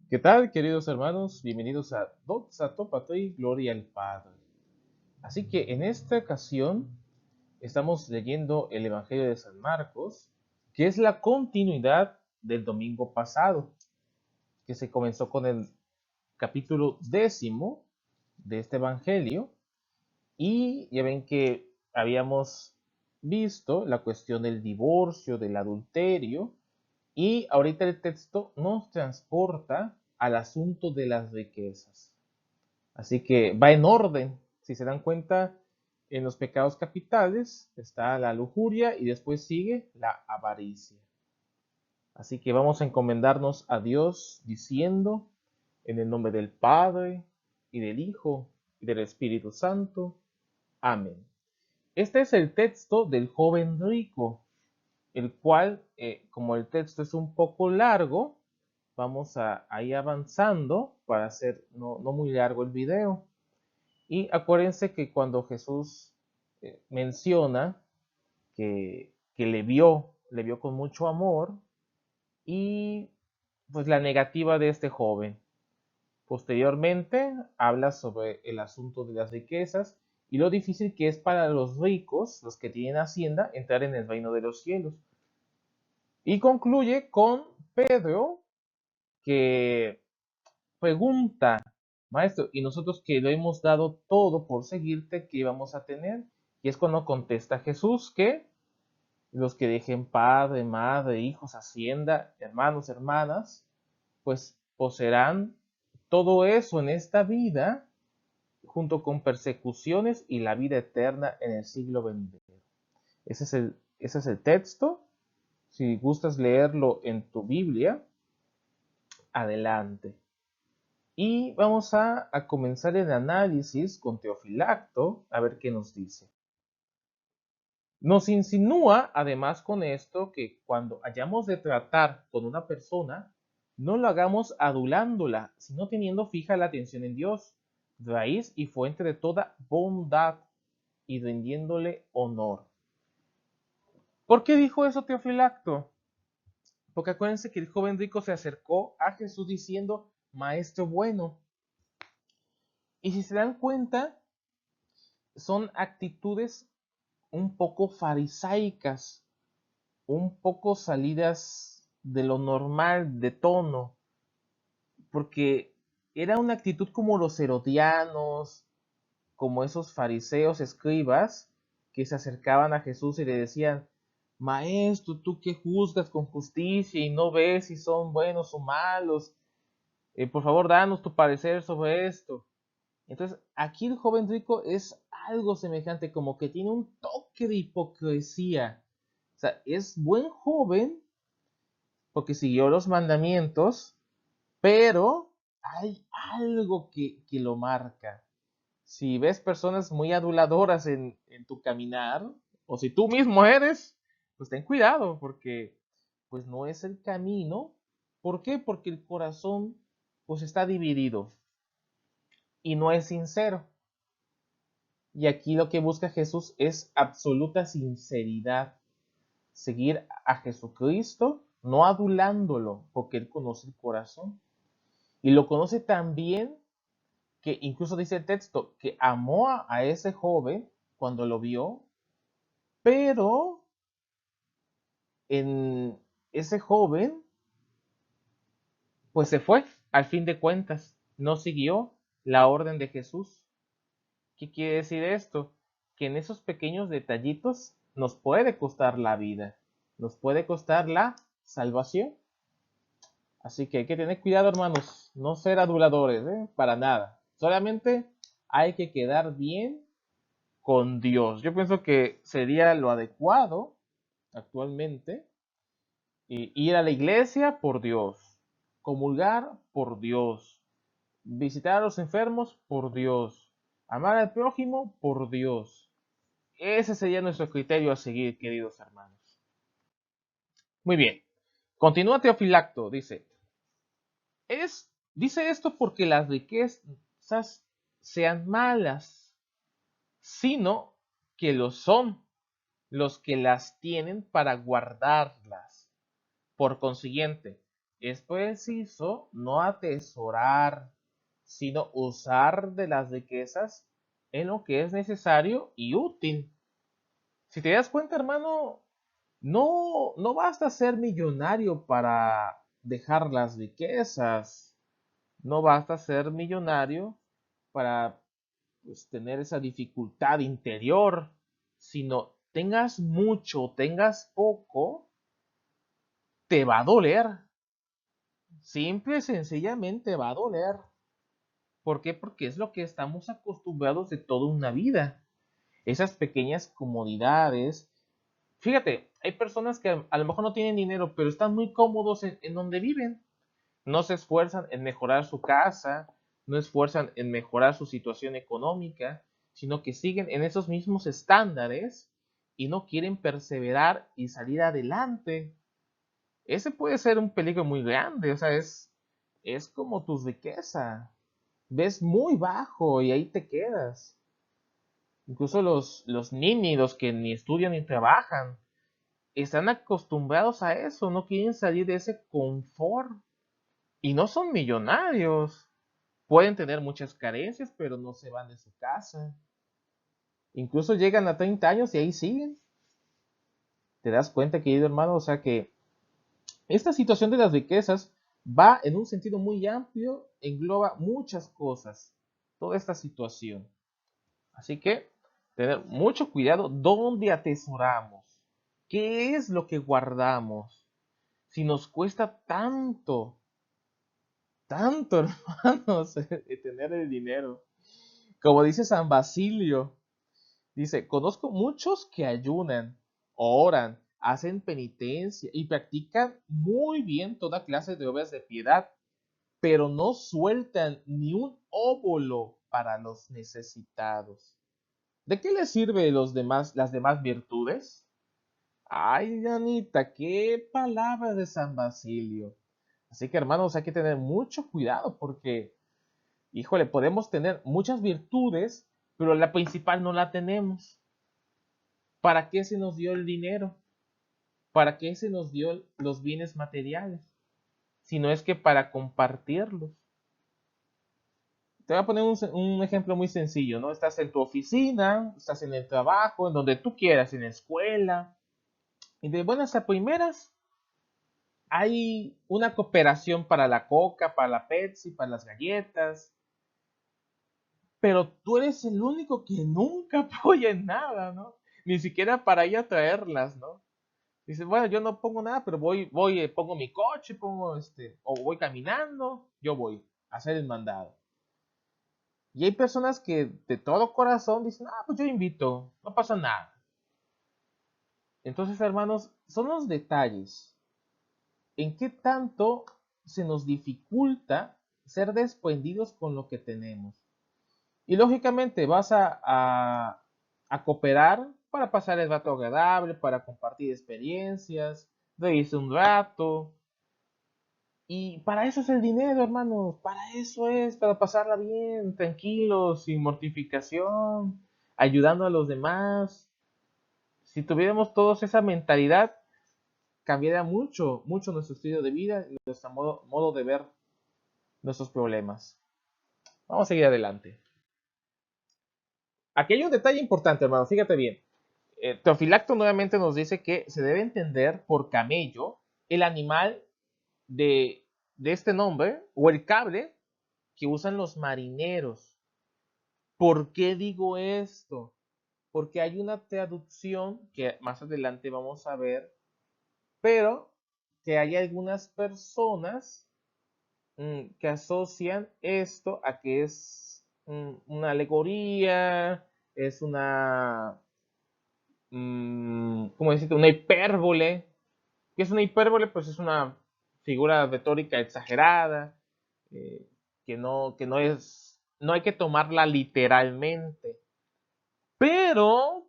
¿Qué tal, queridos hermanos? Bienvenidos a Doxa Topatei, Gloria al Padre. Así que en esta ocasión estamos leyendo el Evangelio de San Marcos, que es la continuidad del domingo pasado, que se comenzó con el capítulo 10 de este Evangelio, y ya ven que habíamos visto la cuestión del divorcio, del adulterio, y ahorita el texto nos transporta al asunto de las riquezas. Así que va en orden. Si se dan cuenta, en los pecados capitales está la lujuria y después sigue la avaricia. Así que vamos a encomendarnos a Dios diciendo, en el nombre del Padre, y del Hijo, y del Espíritu Santo. Amén. Este es el texto del joven rico, el cual, como el texto es un poco largo, vamos a ir avanzando para hacer no muy largo el video. Y acuérdense que cuando Jesús menciona que le vio con mucho amor y pues la negativa de este joven. Posteriormente habla sobre el asunto de las riquezas y lo difícil que es para los ricos, los que tienen hacienda, entrar en el reino de los cielos. Y concluye con Pedro, que pregunta: Maestro, ¿y nosotros que lo hemos dado todo por seguirte, qué vamos a tener? Y es cuando contesta Jesús que los que dejen padre, madre, hijos, hacienda, hermanos, hermanas, pues poseerán todo eso en esta vida, junto con persecuciones y la vida eterna en el siglo venidero. Ese es el texto. Si gustas leerlo en tu Biblia, adelante. Y vamos a comenzar el análisis con Teofilacto, a ver qué nos dice. Nos insinúa, además, con esto, que cuando hayamos de tratar con una persona, no lo hagamos adulándola, sino teniendo fija la atención en Dios, raíz y fuente de toda bondad, y rindiéndole honor. ¿Por qué dijo eso Teofilacto? Porque acuérdense que el joven rico se acercó a Jesús diciendo: Maestro bueno. Y si se dan cuenta, son actitudes un poco farisaicas, un poco salidas de lo normal, de tono, porque era una actitud como los herodianos, como esos fariseos escribas que se acercaban a Jesús y le decían: Maestro, tú que juzgas con justicia y no ves si son buenos o malos, por favor danos tu parecer sobre esto. Entonces, aquí el joven rico es algo semejante, como que tiene un toque de hipocresía. O sea, es buen joven porque siguió los mandamientos, pero hay algo que lo marca. Si ves personas muy aduladoras en tu caminar, o si tú mismo eres, pues ten cuidado, porque pues no es el camino. ¿Por qué? Porque el corazón pues está dividido y no es sincero. Y aquí lo que busca Jesús es absoluta sinceridad. Seguir a Jesucristo, no adulándolo, porque Él conoce el corazón. Y lo conoce tan bien que incluso dice el texto que amó a ese joven cuando lo vio, pero en ese joven pues se fue, al fin de cuentas, no siguió la orden de Jesús. ¿Qué quiere decir esto? Que en esos pequeños detallitos nos puede costar la vida, nos puede costar la salvación. Así que hay que tener cuidado, hermanos, no ser aduladores, para nada. Solamente hay que quedar bien con Dios. Yo pienso que sería lo adecuado actualmente, ir a la iglesia por Dios, comulgar por Dios, visitar a los enfermos por Dios, amar al prójimo por Dios. Ese sería nuestro criterio a seguir, queridos hermanos. Muy bien. Continúa Teofilacto, dice esto porque las riquezas sean malas, sino que lo son los que las tienen para guardarlas. Por consiguiente, es preciso no atesorar, sino usar de las riquezas en lo que es necesario y útil. Si te das cuenta, hermano, no basta ser millonario para dejar las riquezas. No basta ser millonario para pues, tener esa dificultad interior, sino tengas mucho, tengas poco, te va a doler. Simple y sencillamente va a doler. ¿Por qué? Porque es lo que estamos acostumbrados de toda una vida. Esas pequeñas comodidades. Fíjate, hay personas que a lo mejor no tienen dinero, pero están muy cómodos en donde viven. No se esfuerzan en mejorar su casa, no esfuerzan en mejorar su situación económica, sino que siguen en esos mismos estándares y no quieren perseverar y salir adelante. Ese puede ser un peligro muy grande, o sea, es como tu riqueza. Ves muy bajo y ahí te quedas. Incluso los niños que ni estudian ni trabajan, están acostumbrados a eso, no quieren salir de ese confort y no son millonarios. Pueden tener muchas carencias, pero no se van de su casa. Incluso llegan a 30 años y ahí siguen. ¿Te das cuenta, querido hermano? O sea que esta situación de las riquezas va en un sentido muy amplio, engloba muchas cosas, toda esta situación. Así que tener mucho cuidado dónde atesoramos, qué es lo que guardamos. Si nos cuesta tanto, tanto, hermanos, tener el dinero. Como dice San Basilio, dice, conozco muchos que ayunan, oran, hacen penitencia y practican muy bien toda clase de obras de piedad, pero no sueltan ni un óbolo para los necesitados. ¿De qué les sirve las demás virtudes? Ay, Anita, qué palabra de San Basilio. Así que hermanos, hay que tener mucho cuidado porque, híjole, podemos tener muchas virtudes, pero la principal no la tenemos. ¿Para qué se nos dio el dinero? ¿Para qué se nos dio los bienes materiales? Si no es que para compartirlos. Te voy a poner un ejemplo muy sencillo, ¿no? Estás en tu oficina, estás en el trabajo, en donde tú quieras, en la escuela, y de buenas a primeras hay una cooperación para la Coca, para la Pepsi, para las galletas, pero tú eres el único que nunca apoya en nada, ¿no? Ni siquiera para ir a traerlas, ¿no? Dices, bueno, yo no pongo nada, pero pongo mi coche, o voy caminando, yo voy a hacer el mandado. Y hay personas que de todo corazón dicen, ah, pues yo invito, no pasa nada. Entonces, hermanos, son los detalles. ¿En qué tanto se nos dificulta ser desprendidos con lo que tenemos? Y lógicamente vas a cooperar para pasar el rato agradable, para compartir experiencias, reírse un rato. Y para eso es el dinero, hermanos. Para eso es, para pasarla bien, tranquilos, sin mortificación, ayudando a los demás. Si tuviéramos todos esa mentalidad, cambiaría mucho, mucho nuestro estilo de vida y nuestro modo de ver nuestros problemas. Vamos a seguir adelante. Aquí hay un detalle importante, hermano, fíjate bien. Teofilacto nuevamente nos dice que se debe entender por camello el animal de, de este nombre o el cable que usan los marineros. ¿Por qué digo esto? Porque hay una traducción que más adelante vamos a ver, pero que hay algunas personas que asocian esto a que es una alegoría, es ¿cómo decirte? Una hipérbole. ¿Qué es una hipérbole? Pues es una figura retórica exagerada, eh, no hay que tomarla literalmente. Pero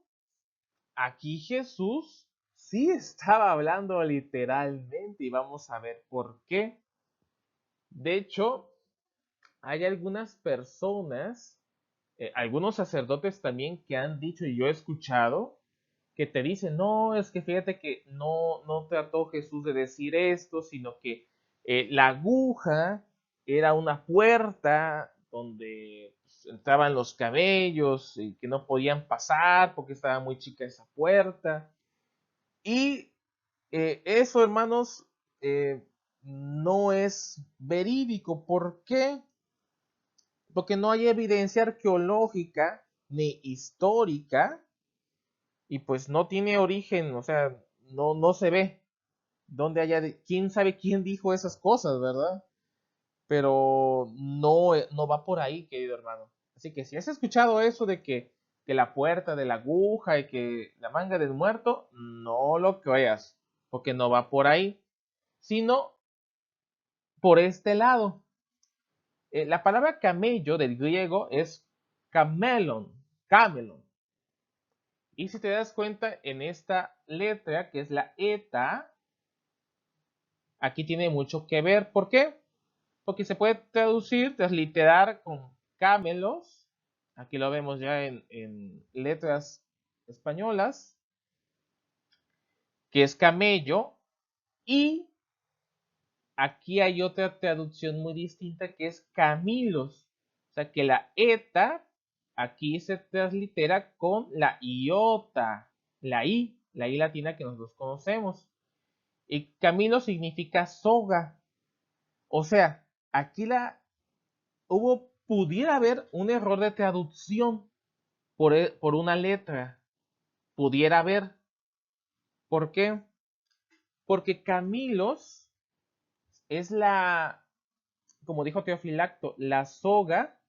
aquí Jesús sí estaba hablando literalmente y vamos a ver por qué. De hecho, hay algunas personas, algunos sacerdotes también que han dicho y yo he escuchado que te dicen, no, es que fíjate que no trató Jesús de decir esto, sino que La aguja era una puerta donde pues, entraban los camellos y que no podían pasar porque estaba muy chica esa puerta. Y eso, hermanos, no es verídico. ¿Por qué? Porque no hay evidencia arqueológica ni histórica y pues no tiene origen, o sea, no se ve dónde haya, quién sabe quién dijo esas cosas, ¿verdad? Pero no va por ahí, querido hermano. Así que si has escuchado eso de que la puerta de la aguja y que la manga del muerto, no lo creas, porque no va por ahí, sino por este lado. La palabra camello del griego es camelon, camelon. Y si te das cuenta en esta letra, que es la eta, aquí tiene mucho que ver. ¿Por qué? Porque se puede traducir, transliterar con camelos. Aquí lo vemos ya en letras españolas, que es camello. Y aquí hay otra traducción muy distinta que es camilos. O sea que la eta aquí se translitera con la iota, la I latina que nosotros conocemos. Y camilo significa soga. O sea, aquí pudiera haber un error de traducción por una letra. Pudiera haber. ¿Por qué? Porque camilos es como dijo Teofilacto, la soga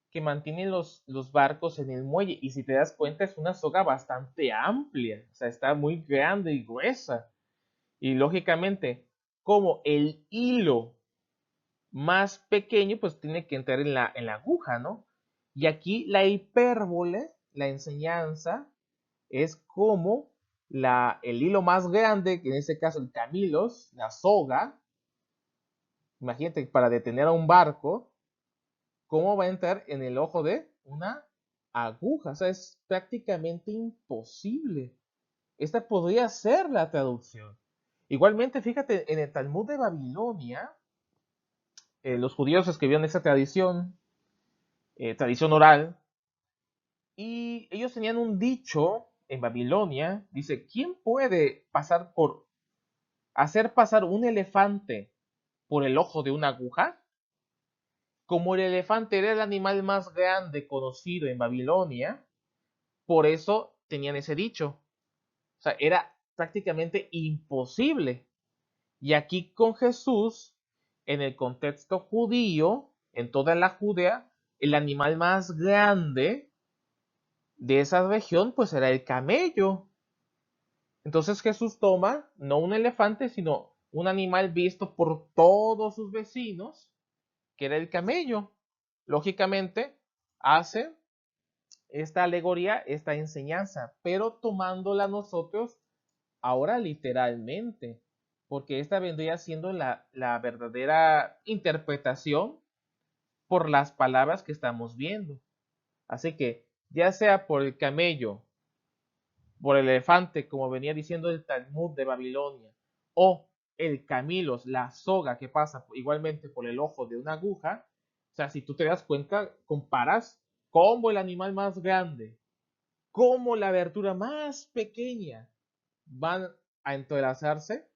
que mantiene los barcos en el muelle. Y si te das cuenta, es una soga bastante amplia. O sea, está muy grande y gruesa. Y lógicamente, como el hilo más pequeño, pues tiene que entrar en la aguja, ¿no? Y aquí la hipérbole, la enseñanza, es como el hilo más grande, que en este caso el camilos, la soga, imagínate, para detener a un barco, ¿cómo va a entrar en el ojo de una aguja? O sea, es prácticamente imposible. Esta podría ser la traducción. Igualmente, fíjate, en el Talmud de Babilonia, los judíos escribieron esa tradición oral, y ellos tenían un dicho en Babilonia, dice, ¿quién puede hacer pasar un elefante por el ojo de una aguja? Como el elefante era el animal más grande conocido en Babilonia, por eso tenían ese dicho. O sea, era prácticamente imposible. Y aquí con Jesús, en el contexto judío, en toda la Judea, el animal más grande de esa región, pues era el camello. Entonces Jesús toma no un elefante, sino un animal visto por todos sus vecinos, que era el camello. Lógicamente, hace esta alegoría, esta enseñanza, pero tomándola nosotros ahora literalmente, porque esta vendría siendo la verdadera interpretación por las palabras que estamos viendo. Así que, ya sea por el camello, por el elefante, como venía diciendo el Talmud de Babilonia, o el camilos, la soga que pasa igualmente por el ojo de una aguja, o sea, si tú te das cuenta, comparas cómo el animal más grande, cómo la abertura más pequeña van a entrelazarse,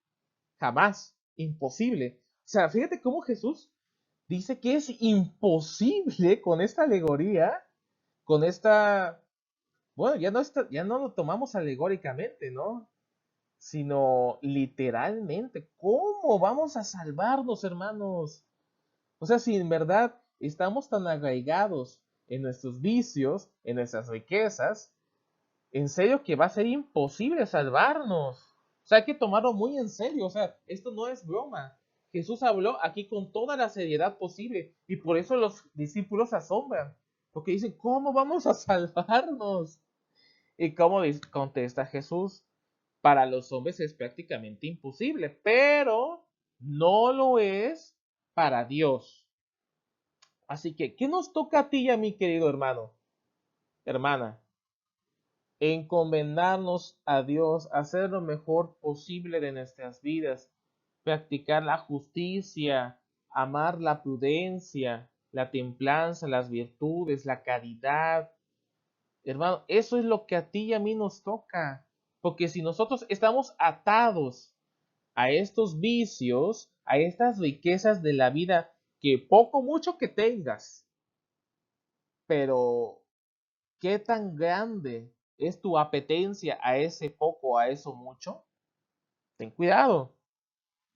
jamás, imposible. O sea, fíjate cómo Jesús dice que es imposible con esta alegoría, con esta, bueno, ya no lo tomamos alegóricamente, ¿no? Sino literalmente. ¿Cómo vamos a salvarnos, hermanos? O sea, si en verdad estamos tan arraigados en nuestros vicios, en nuestras riquezas, en serio que va a ser imposible salvarnos. O sea, hay que tomarlo muy en serio. O sea, esto no es broma. Jesús habló aquí con toda la seriedad posible y por eso los discípulos se asombran. Porque dicen, ¿cómo vamos a salvarnos? ¿Y cómo contesta Jesús? Para los hombres es prácticamente imposible, pero no lo es para Dios. Así que, ¿qué nos toca a ti y a mí, querido hermano, hermana? Encomendarnos a Dios, hacer lo mejor posible de nuestras vidas, practicar la justicia, amar la prudencia, la templanza, las virtudes, la caridad. Hermano, eso es lo que a ti y a mí nos toca. Porque si nosotros estamos atados a estos vicios, a estas riquezas de la vida, que poco mucho que tengas, pero ¿qué tan grande es tu apetencia a ese poco, a eso mucho? Ten cuidado.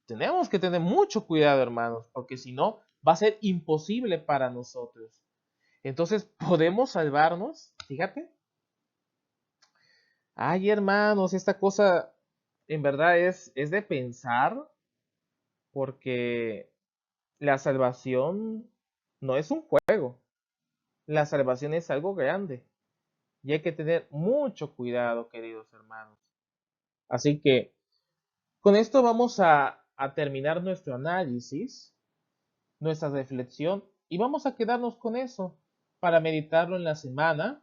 Tenemos que tener mucho cuidado, hermanos, porque si no, va a ser imposible para nosotros. Entonces, ¿podemos salvarnos? Fíjate. Ay, hermanos, esta cosa en verdad es de pensar, porque la salvación no es un juego. La salvación es algo grande. Y hay que tener mucho cuidado, queridos hermanos. Así que con esto vamos a terminar nuestro análisis, nuestra reflexión, y vamos a quedarnos con eso para meditarlo en la semana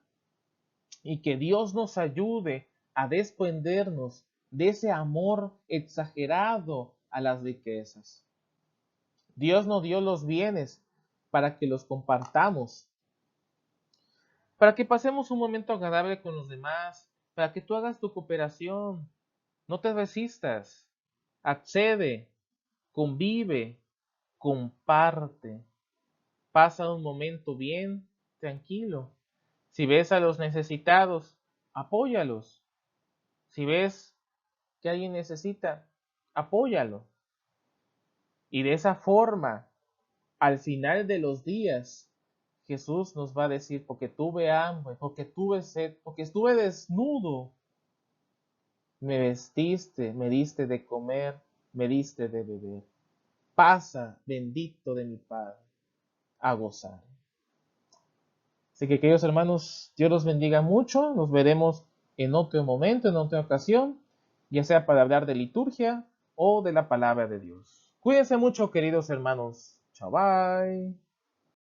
y que Dios nos ayude a desprendernos de ese amor exagerado a las riquezas. Dios nos dio los bienes para que los compartamos, para que pasemos un momento agradable con los demás, para que tú hagas tu cooperación. No te resistas, accede, convive, comparte, pasa un momento bien, tranquilo. Si ves a los necesitados, apóyalos. Si ves que alguien necesita, apóyalo. Y de esa forma, al final de los días, Jesús nos va a decir, porque tuve hambre, porque tuve sed, porque estuve desnudo, me vestiste, me diste de comer, me diste de beber. Pasa, bendito de mi Padre, a gozar. Así que, queridos hermanos, Dios los bendiga mucho. Nos veremos en otro momento, en otra ocasión, ya sea para hablar de liturgia o de la palabra de Dios. Cuídense mucho, queridos hermanos. Chao, bye.